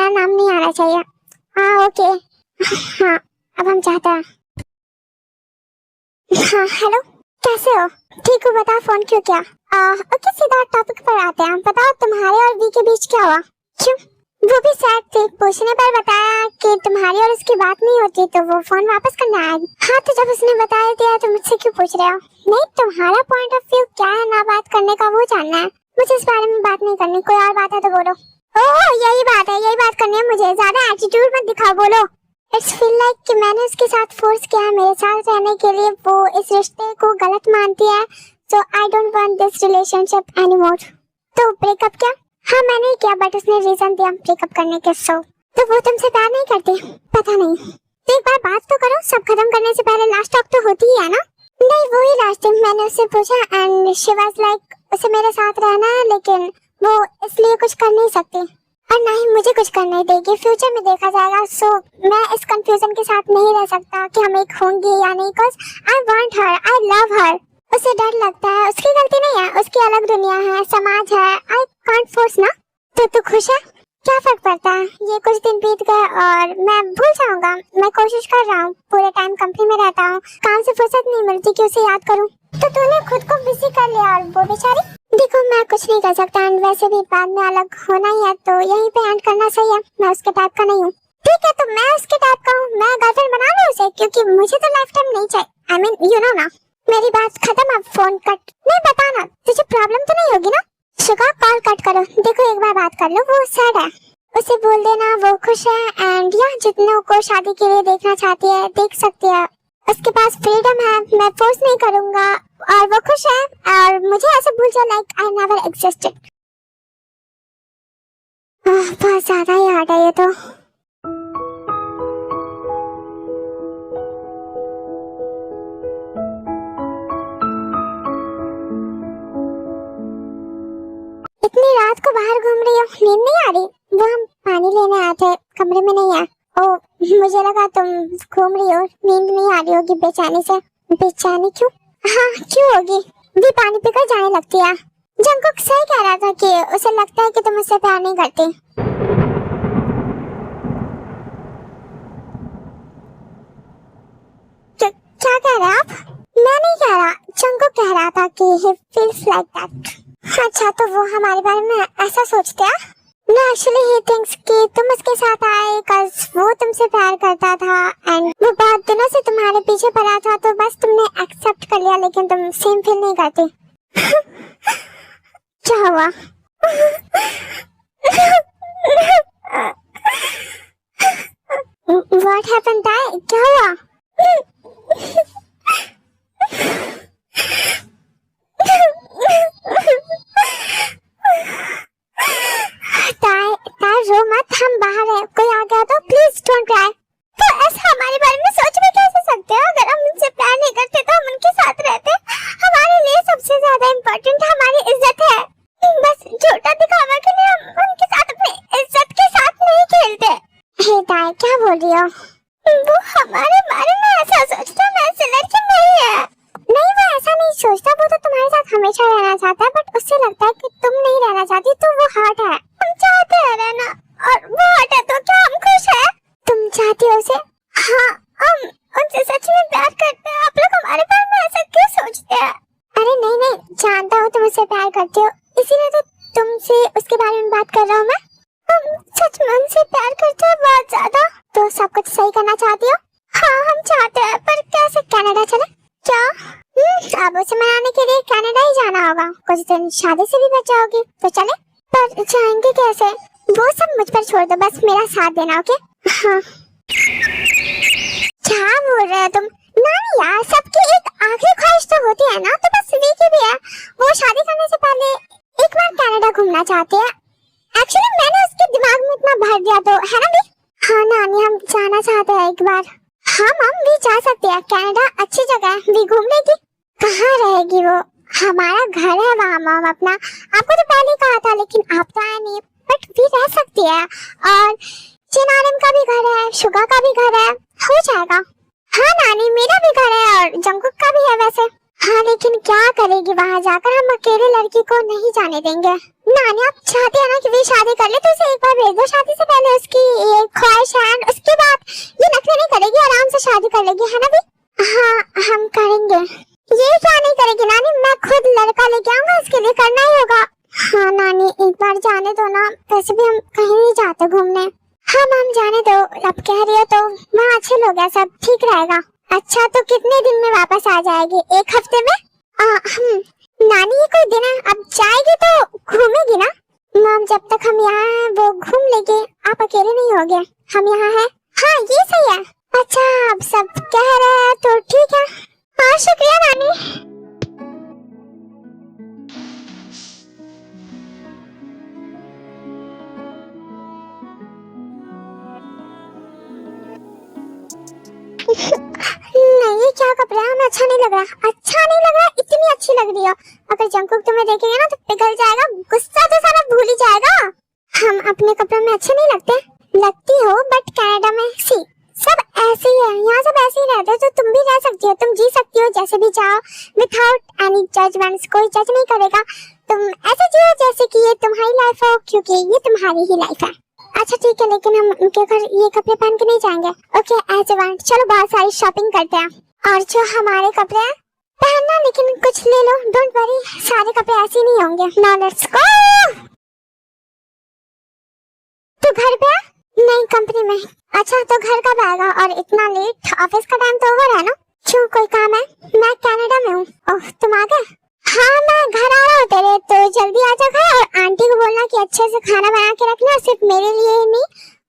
हमारा नाम नहीं आना चाहिए। हाँ ओके। हाँ अब हम चाहते हैं। हाँ हेलो, कैसे हो? ठीक हो, बताओ फोन क्यों किया? ओके सीधा टॉपिक पर आते हैं। बताओ तुम्हारे और वी के बीच क्या हुआ? क्यों? वो भी सैड थे, पूछने पर बताया कि तुम्हारी और उसकी बात नहीं होती तो वो फोन वापस करने आया। हाँ तो जब उसने बता दिया तो मुझसे क्यों पूछ रहे हो? नहीं, तुम्हारा पॉइंट ऑफ व्यू क्या है ना बात करने का वो जानना है। मुझे इस बारे में बात नहीं करनी, कोई और बात है तो बोलो। ओह यही बात है, यही बात करनी है मुझे, ज्यादा एटीट्यूड मत दिखाओ, बोलो। इट्स फील लाइक कि मैंने उसके साथ फोर्स किया है मेरे साथ रहने के लिए, वो इस रिश्ते को गलत मानती है, so I don't want this relationship anymore. तो ब्रेकअप क्या? हाँ मैंने ही किया, बट उसने रीजन दिया ब्रेकअप करने के। सो तो वो तुमसे प्यार नहीं करती? पता नहीं, तो एक बार बात तो करो, सब खत्म करने से पहले लास्ट टॉक तो होती ही है ना। नहीं वो ही लास्ट टाइम मैंने उससे पूछा एंड शी वाज लाइक उसे मेरे साथ रहना है, लेकिन वो इसलिए कुछ कर नहीं सकती और ना ही मुझे कुछ करने देगी, फ्यूचर में देखा जाएगा। सो मैं इस कंफ्यूजन के साथ नहीं रह सकता कि हम एक होंगे या नहीं, because I want her, I love हर। उसे डर लगता है, उसकी गलती नहीं है, उसकी अलग दुनिया है, समाज है, आई कांट फोर्स ना। तो तू खुश है? क्या फर्क पड़ता है, ये कुछ दिन बीत गए और मैं भूल जाऊंगा। मैं कोशिश कर रहा हूँ, पूरे टाइम कंपनी में रहता हूँ, काम से फुर्सत नहीं मिलती कि उसे याद करूँ। तो तूने खुद को बिजी कर लिया और वो बेचारी? देखो मैं कुछ नहीं कर सकता एंड वैसे भी बाद में अलग होना ही है, तो यहीं पे एंड करना सही है। मैं उसके टाइप का नहीं हूँ। ठीक है तो मैं उसके टाइप का हूँ, मैं गर्लफ्रेंड बना लूँ उसे, क्योंकि मुझे तो लाइफ टाइम नहीं चाहिए। आई मीन यू नो ना। मेरी बात खत्म, अब फोन कट। नहीं बताना, तुझे प्रॉब्लम तो नहीं होगी ना? शुगा कॉल कट करो। देखो एक बार बात कर लो, वो सैड है, उसे बोल देना वो खुश है एंड या जितनों को शादी के लिए देखना चाहती है देख सकती है, उसके पास फ्रीडम है, मैं फोर्स नहीं करूंगा और वो खुश है और मुझे ऐसे भूल जाओ लाइक आई नेवर एग्जिस्टेड। बहुत ज्यादा ही हार्ड है ये तो। इतनी रात को बाहर घूम रही हो, नींद नहीं आ रही? वो हम पानी लेने आए थे, कमरे में नहीं है। ओ मुझे लगा तुम घूम रही हो, नींद नहीं आ रही होगी बेचैनी से। बेचैनी क्यों? हाँ क्यों होगी, भी पानी पीकर जाने लगती है। जंगकुक सही कह रहा था कि उसे लगता है कि तुम उससे प्यार नहीं करती। क्या कह रहे आप? मैं नहीं कह रहा, जंगकुक कह रहा था कि he feels like that। अच्छा तो वो हमारे बारे में ऐसा सोचते हैं? No, actually he thinks कि तुम उसके साथ आए cause वो तुमसे प्यार करता था एंड वो बहुत दिनों से तुम्हारे पीछे पड़ा था, तो बस तुमने एक्सेप्ट कर लिया, लेकिन तुम सेम फील नहीं करते। क्या हुआ? What happened? क्या हुआ? रो मत, हम बाहर हैं, कोई आ गया तो प्लीज डोंट क्राई। तो ऐसा हमारे बारे में सोच भी कैसे सकते हो? अगर हम उनसे प्यार नहीं करते तो हम उनके साथ रहते। हमारे लिए सबसे ज्यादा इम्पोर्टेंट हमारी इज्जत है, बस झूठा दिखावा के लिए हम उनके साथ अपनी इज्जत के साथ नहीं खेलते। हे ताई क्या बोल रही हो? वो हमारे बारे में ऐसा सोचता है, ऐसी लड़की नहीं है। नहीं वो ऐसा नहीं सोचता, वो तो तुम्हारे साथ हमेशा रहना चाहता है, बट उससे लगता है कि तुम नहीं रहना चाहती, तो वो हर्ट है। हम चाहते हैं रहना और वो हर्ट है, तो क्या हम खुश है? तुम चाहती हो उसे? हाँ हम उनसे सच में प्यार करते हैं। आप लोग हमारे बारे में ऐसा क्यों सोचते हैं? अरे नहीं नहीं, जानता हूँ तुम उससे प्यार करते हो, इसीलिए तो तुमसे उसके बारे में बात कर रहा हूँ मैं। हम सच में उनसे प्यार करते हैं बहुत ज्यादा। तो सब कुछ सही करना चाहती हो? हाँ हम चाहते हैं, पर कैसे? कनाडा चले क्या? अब उसे मनाने के लिए कनाडा ही जाना होगा, कुछ दिन शादी से भी बच जाओगी, तो चले। पर जाएंगे कैसे? वो सब मुझ पर छोड़ दो, बस मेरा साथ देना, ओके? हाँ क्या बोल रहे हो तुम? नहीं यार, सबकी एक आखिरी ख्वाहिश तो होती है ना, तो बस वीकी भी है, वो शादी करने से पहले एक बार कनाडा घूमना चाहते हैं। एक्चुअली मैंने उसके दिमाग में इतना भर दिया तो है ना भी। हाँ नानी हम जाना चाहते हैं एक बार। हाँ मम भी जा सकते हैं, कनाडा अच्छी जगह है, भी घूम लेगी। कहाँ रहेगी वो? हमारा घर है वहाँ मम अपना, आपको तो पहले कहा था, लेकिन आप तो आए नहीं, बट भी रह सकती है। और चिनारम का भी घर है, शुगा का भी घर है, हो जाएगा। हाँ नानी मेरा भी घर है और जंगकुक का भी है वैसे। हाँ लेकिन क्या करेगी वहाँ जाकर, हम अकेले लड़की को नहीं जाने देंगे। नानी आप चाहती है ना कि वे शादी कर ले तो उसे एक बार भेज दो, शादी से पहले उसकी ये ख्वाहिश है, उसके बाद ये नखरे नहीं करेगी, आराम से शादी कर लेगी, है ना भी? हाँ हम करेंगे। ये क्या नहीं करेगी नानी, मैं खुद लड़का लेके आऊंगा, इसके लिए करना ही होगा। हाँ नानी एक बार जाने दो ना, वैसे भी हम कहीं नहीं जाते घूमने। हाँ मैम जाने दो, अब कह रही हो तो वहाँ अच्छे लोग हैं, सब ठीक रहेगा। अच्छा तो कितने दिन में वापस आ जाएगी, एक हफ्ते में? नानी ये कोई दिन है, अब जाएगी तो घूमेगी ना। मैम जब तक हम यहाँ हैं वो घूम लेंगे, आप अकेले नहीं होगे, हम यहाँ हैं। हाँ ये सही है। अच्छा अब सब कह रहे हैं तो ठीक है। हाँ शुक्रिया नानी। नहीं ये क्या कपड़ा है, हमें अच्छा नहीं लग रहा, अच्छा नहीं लग रहा, इतनी अच्छी लग रही हो। अगर जंकुक तुम्हें देखेगा ना तो पिघल जाएगा, गुस्सा तो सारा भूल ही जाएगा। हम अपने कपड़ों में अच्छे नहीं लगते? लगती हो बट कनाडा में सी सब ऐसे ही है, यहाँ सब ऐसे ही रहते हैं, तो तुम भी रह सकती हो, तुम जी सकती हो जैसे भी चाहो, विदाउट एनी जजमेंट्स, कोई जज नहीं करेगा। तुम ऐसे जियो जैसे कि ये तुम्हारी लाइफ हो, क्योंकि ये तुम्हारी ही लाइफ है। अच्छा ठीक है लेकिन हम उनके घर ये कपड़े पहन के नहीं जाएंगे। ओके एज अ वांट, चलो बहुत सारी शॉपिंग करते हैं, और जो हमारे कपड़े हैं पहनना, लेकिन कुछ ले लो, डोंट वरी, सारे कपड़े ऐसे नहीं होंगे। Now let's go. तू घर पे है? नहीं कंपनी में। अच्छा तो घर कब आएगा, और इतना लेट, ऑफिस का टाइम तो ओवर है ना? क्यों कोई काम है? मैं कनाडा में हूँ। ओह तुम आ गए? हाँ मैं घर आ रहा हूँ तेरे, तो जल्दी आ जा घर, और आंटी को बोलना कि अच्छे से खाना बना के रखना, सिर्फ मेरे लिए ही नहीं,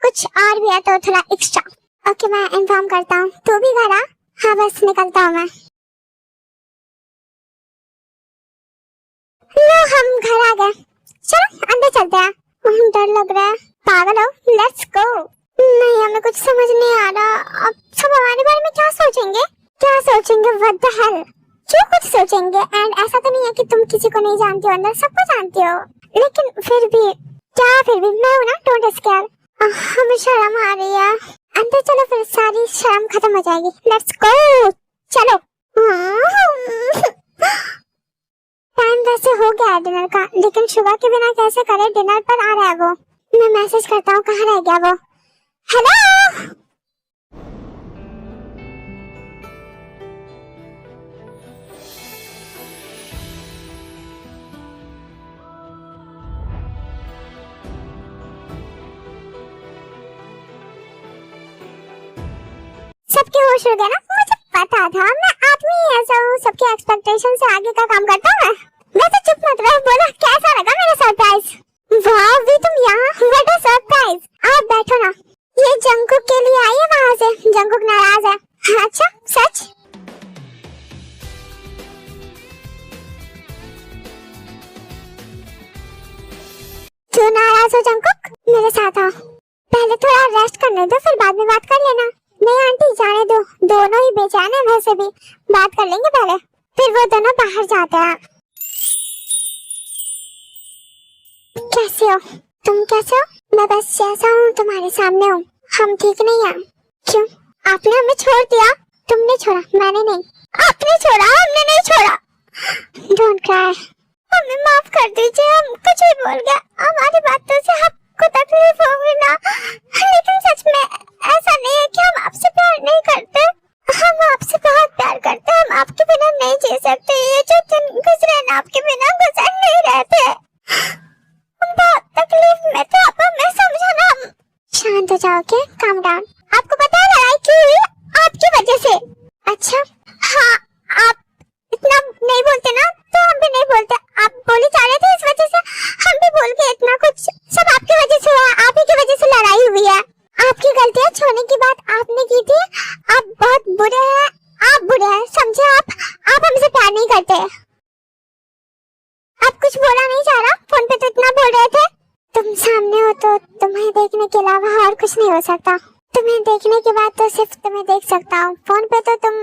कुछ और भी है तो थोड़ा एक्स्ट्रा। ओके मैं इन्फॉर्म करता हूँ, तू भी घर आ। हाँ बस निकलता हूँ मैं। लो हम घर आ गए, चलो अंदर चलते हैं। डर लग रहा है, पागल हो, लेट्स गो। नहीं हमें कुछ समझ नहीं आ रहा, अब सब हमारे बारे में क्या सोचेंगे, क्या सोचेंगे, व्हाट द हेल, जो कुछ सोचेंगे। एंड ऐसा तो नहीं है कि तुम किसी को नहीं जानती हो, अंदर सबको जानती हो, लेकिन फिर भी क्या, फिर भी मैं हूँ ना, डोंट स्केयर। हमें शर्म आ रही है, अंदर चलो फिर सारी शर्म खत्म हो जाएगी, लेट्स गो चलो। टाइम वैसे हो गया है डिनर का, लेकिन शुगर के बिना कैसे करे, डिनर पर आ रहा है वो, मैं मैसेज करता हूँ कहाँ रह गया वो। हेलो सबके होश उड़ गए ना, मुझे पता था, मैं आदमी ऐसा हूँ, सबके एक्सपेक्टेशन से आगे का काम करता हूँ मैं तो चुप मत रहो, बोलो कैसा लगा मेरा सरप्राइज? वाह भी तुम यहाँ, व्हाट अ सरप्राइज। आप बैठो ना, ये जंकुक के लिए आई है वहाँ से, जंकुक नाराज है। अच्छा सच? क्यों नाराज हो जंकुक? मेरे साथ आओ, पहले थोड़ा रेस्ट करने दो, फिर बाद में बात कर लेना। नहीं आंटी जाने दो, दोनों ही बेचैन है, वैसे भी बात कर लेंगे पहले, फिर वो दोनों बाहर जाते हैं। कैसे हो तुम, कैसे हो? मैं बस जैसा हूँ तुम्हारे सामने हूँ, हम ठीक नहीं हैं। क्यों? आपने हमें छोड़ दिया? तुमने छोड़ा, मैंने नहीं। आपने छोड़ा, हमने नहीं छोड़ा। डोंट क्राई, हमें माफ कर दीजिए, हम कुछ भी बोल गए, हमारी बातों से आपको तकलीफ होगी ना, लेकिन सच में ऐसा नहीं है कि हम आपसे प्यार नहीं करते, हम आपसे बहुत प्यार करते हैं, हम आपके बिना नहीं जी सकते, ये जो दिन गुजरे ना आपके बिना गुजर नहीं रहते, हम बहुत तकलीफ में थे, अब हमें समझाना। शांत हो जाओ, के काम डाउन। आपको पता है लड़ाई क्यों हुई? आपकी वजह से। अच्छा हाँ, आप इतना नहीं बोलते ना तो हम भी नहीं बोलते, आप बोली जा रहे थे इस वजह से हम भी बोल गए, इतना कुछ सब आपकी वजह से हुआ, आप ही की वजह से लड़ाई हुई है, आपकी गलती है, छोड़ने की बात आपने की थी, आप बहुत बुरे हैं, आप बुरे हैं, समझे? आप हमसे प्यार नहीं करते। आप कुछ बोला नहीं जा रहा, फोन पे तो इतना बोल रहे थे। तुम सामने हो तो तुम्हें देखने के अलावा और कुछ नहीं हो सकता, तुम्हें देखने के बाद तो सिर्फ तुम्हें देख सकता हूँ, फोन पे तो तुम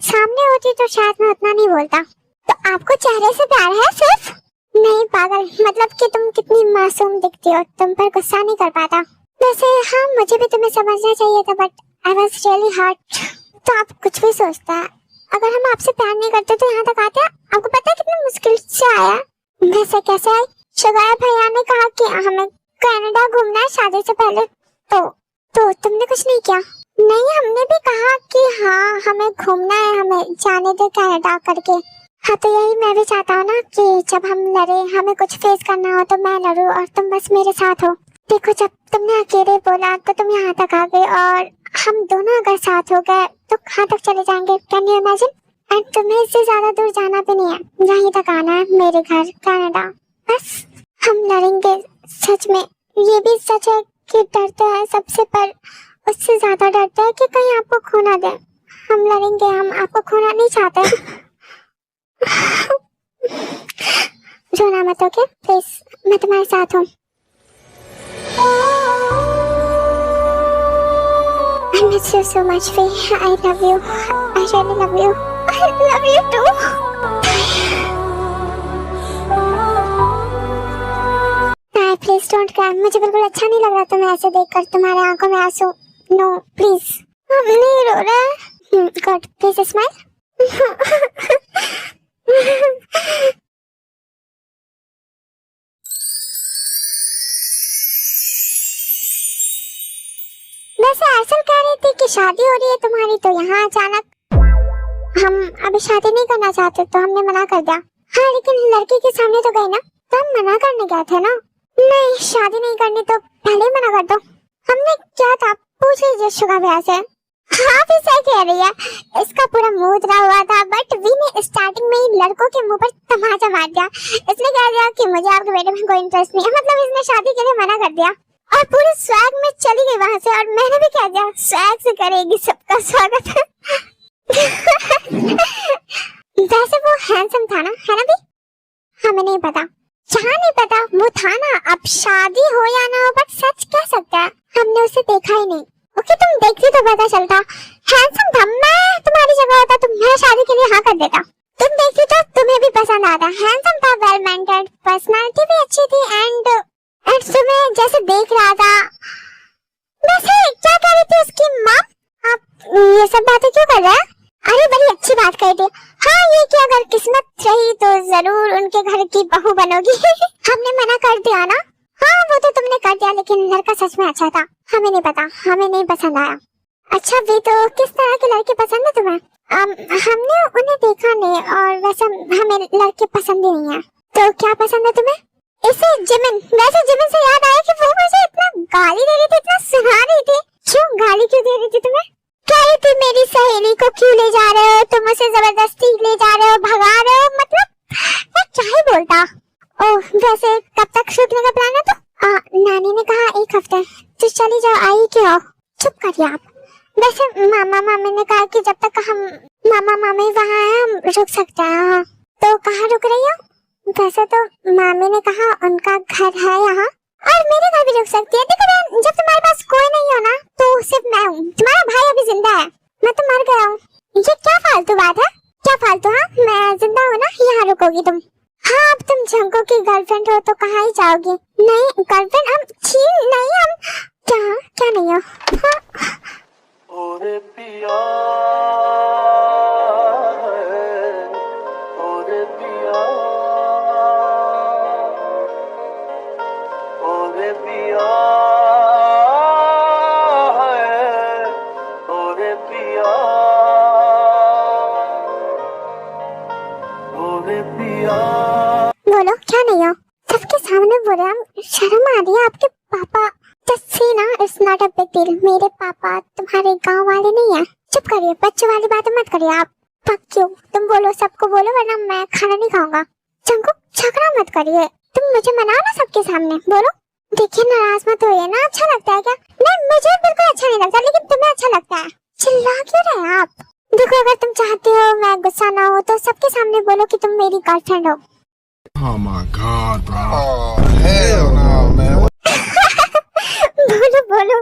सामने होती तो शायद मैं उतना नहीं बोलता। तो आपको चेहरे से प्यार है सिर्फ? नहीं पागल, मतलब कि तुम कितनी मासूम दिखती हो, तुम पर गुस्सा नहीं कर पाता। वैसे हाँ मुझे भी तुम्हें समझना चाहिए था, but I was really hurt. तो आप कुछ भी सोचता है, अगर हम आपसे प्यार नहीं करते तो यहाँ तक आते? आपको पता है कितनी मुश्किल से आया? वैसे कैसे आई? शुगर भैया ने कहा कि हमें कनाडा घूमना है शादी से पहले, तो तुमने कुछ नहीं किया? नहीं, हमने भी कहा कि हाँ हमें घूमना है, हमें जाने दे कनाडा करके। हाँ तो यही मैं भी चाहता हूँ ना कि जब हम लड़े, हमें कुछ फेस करना हो तो मैं लड़ूं और तुम बस मेरे साथ हो। देखो जब तुमने अकेले बोला तो तुम यहाँ तक आ गए, और हम दोनों अगर साथ हो गए तो कहाँ तक चले जाएंगे, कैन यू इमेजिन? एंड तुम्हें इससे ज्यादा दूर जाना भी नहीं है, यहीं तक आना है मेरे घर कनाडा। बस हम लड़ेंगे। सच में ये भी सच है कि डरते हैं सबसे, पर उससे ज्यादा डरते हैं कि कहीं आपको खो ना दे। हम लड़ेंगे, हम आपको खोना नहीं चाहते। रोना मत, ओके प्लीज, मैं तुम्हारे साथ हूँ। I miss you so much, Faye. I love you. I really love you. I love you too. नहीं, please don't cry. मुझे बिल्कुल अच्छा नहीं लग रहा तुम्हें ऐसे देखकर, तुम्हारे आंखों में आंसू। No, please. हम नहीं रो रहे। God, please smile. वैसे आसल कह रही थी कि शादी हो रही है तुम्हारी, तो यहाँ अचानक? हम अभी शादी नहीं करना चाहते तो हमने मना कर दिया। हाँ लेकिन लड़की के सामने तो गए ना, तो हम मना करने गए थे ना। नहीं, शादी नहीं करनी तो पहले ही मना कर दो। हमने क्या था, पूछ लीजिए शुगा भैया से। हाँ भी सही कह रही है, इसका पूरा मूड रहा हुआ था, बट वी ने स्टार्टिंग में ही लड़कों के मुंह पर तमाचा मार दिया। इसने कह दिया कि मुझे आपके बेटे में कोई इंटरेस्ट नहीं है, मतलब इसने शादी के लिए मना कर दिया और पूरे स्वैग में चली गई वहां से। और मैंने भी कह दिया स्वैग से करेगी सबका स्वागत। वैसे वो हैंडसम था ना, है ना भी? हमें नहीं पता, जहाँ नहीं पता वो था ना। अब शादी हो या ना हो, बट सच कह सकता है हमने उसे देखा ही नहीं। ओके तुम देखती तो पता चलता। हैंडसम था, मैं तुम्हारी जगह होता तो मैं शादी के लिए हाँ कर देता। तुम देखती तो तुम्हें भी पसंद आता। हैंडसम था, वेल मेंटेड, पर्सनालिटी भी अच्छी थी, एंड तुम्हें जैसे देख रहा था। वैसे क्या कह रही थी उसकी माँ? आप ये सब बातें क्यों कर रहे हैं? अरे बड़ी अच्छी बात कही थी। हाँ ये कि अगर किस्मत रही तो जरूर उनके घर की बहू बनोगी। हमने मना कर दिया ना। हाँ वो तो तुमने कर दिया, लेकिन लड़का सच में अच्छा था। हमें नहीं पता, हमें नहीं पसंद आया। अच्छा भी तो किस तरह के लड़के पसंद है तुम्हें? हमने उन्हें देखा नहीं, और वैसे हमें लड़के पसंद ही नहीं है। तो क्या पसंद है तुम्हें? इसे जिमिन। वैसे जिमिन से याद आया कि वो मुझे इतना गाली दे रही थी, इतना सुना रही थी। क्यों गाली क्यों दे रही थी तुम्हें? कह रही थी मेरी सहेली को क्यों ले जा रहे हो तुम, उसे जबरदस्ती ले जा रहे हो, भगा रहे हो, मतलब मैं क्या ही बोलता। ओह वैसे कब तक छूटने का प्लान है? तो नानी ने कहा 1 हफ्ते। तो चली जाओ, आई क्यों? चुप करिए आप। वैसे मामा मामी ने कहा कि जब तक हम मामा मामी वहाँ हैं हम रुक सकते हैं। तो कहाँ रुक रही हो? वैसे तो मामी ने कहा उनका घर है यहाँ, और मेरे घर भी रुक सकती है। देखो बहन, जब तुम्हारे पास कोई नहीं हो ना तो सिर्फ मैं हूँ। तुम्हारा भाई अभी जिंदा है, मैं तो मर गया हूँ। ये क्या फालतू बात है? क्या फालतू? हाँ मैं जिंदा हूँ ना, यहाँ रुकोगी तुम? हाँ अब तुम झंको की गर्लफ्रेंड हो तो कहाँ ही जाओगी? नहीं गर्लफ्रेंड हम नहीं, हम क्या नहीं हो। हाँ। ओरे पिया ओरे पिया ओरे पिया ओरे पिया ओरे पिया। बोलो क्या नहीं हो? सबके सामने बोले, हम शर्म आ रही है आपके पापा। जस्सी ना, it's not a big deal. मेरे पापा तुम्हारे गांव वाले नहीं है। चुप करिए, बच्चों वाली बातें मत करिए आप। पक्की तुम बोलो, सबको बोलो, वरना मैं खाना नहीं खाऊंगा। चंकू झगड़ा मत करिए, तुम मुझे मनाओ ना सबके सामने। बोलो। देखिए नाराज मत होइए ना। अच्छा लगता है क्या? नहीं मुझे बिल्कुल अच्छा नहीं लगता, लेकिन तुम्हें अच्छा लगता है। चिल्ला क्यों रहे आप? देखो अगर तुम चाहते हो मैं गुस्सा ना हो तो सबके सामने बोलो कि तुम मेरी गर्लफ्रेंड हो। Oh my God, bro. Oh hell no, man. बोलो बोलो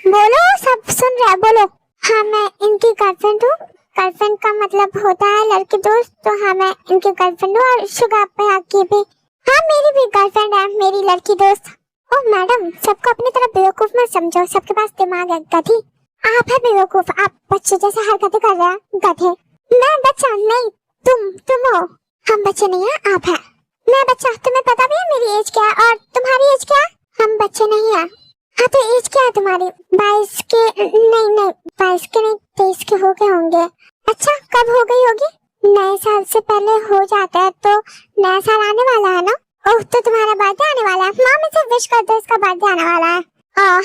बोलो, सब सुन रहे हैं, बोलो। हाँ मैं इनकी गर्लफ्रेंड हूँ। गर्लफ्रेंड का मतलब होता है लड़की दोस्त, तो हाँ मैं इनकी गर्लफ्रेंड हूँ। और शुगर भैया की भी, हाँ मेरी भी गर्लफ्रेंड है, मेरी लड़की दोस्त। ओह मैडम, सबको अपनी तरफ बेवकूफ मत समझो, सबके पास दिमाग है गधी। आप है बेवकूफ, आप बच्चे जैसे हरकतें कर रहे हैं, गधे। मैं बच्चा नहीं, तुम हो। हम बच्चे नहीं है, आप है। मैं बच्चा, तुम्हें पता भी है मेरी एज क्या है और तुम्हारी एज क्या है? हम बच्चे नहीं है। हाँ तो एज क्या है तुम्हारी? 22 के नहीं 22 के नहीं 23 के हो गए होंगे। अच्छा, कब हो गई होगी? नए साल से पहले हो जाता है, तो नया साल आने वाला है ना। ओह, तो तुम्हारा बर्थडे आने वाला है। माँ से विश कर दो, इसका बर्थडे आने वाला है।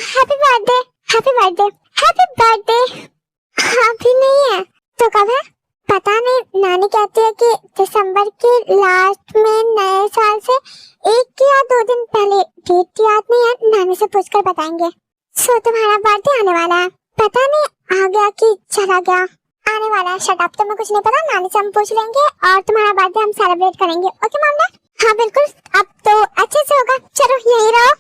Happy birthday, happy birthday, happy birthday. अभी नहीं है तो कब है? पता नहीं, नानी कहती है कि दिसंबर के लास्ट में नए साल से 1 या 2 दिन पहले। डेट याद नहीं है, नानी से पूछकर बताएंगे। सो तुम्हारा बर्थडे आने वाला है। पता नहीं आ गया कि चला गया। आने वाला है। शट अप, तुम्हें कुछ नहीं पता। नानी से हम पूछ लेंगे और तुम्हारा बर्थडे हम सेलिब्रेट करेंगे। Okay mom dad? हाँ बिल्कुल, अब तो अच्छे से होगा। चलो यही रहो।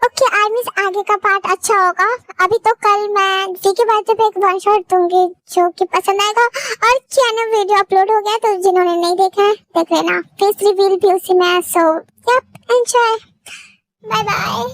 ओके आर्मीज, आगे का पार्ट अच्छा होगा। अभी तो कल मैं वी के बर्थडे पे एक वन शॉट दूंगी जो कि पसंद आएगा। और चैनल वीडियो अपलोड हो गया, तो जिन्होंने नहीं देखा है देख लेना। फेस रिवील भी उसी में है। So yep, enjoy, bye bye.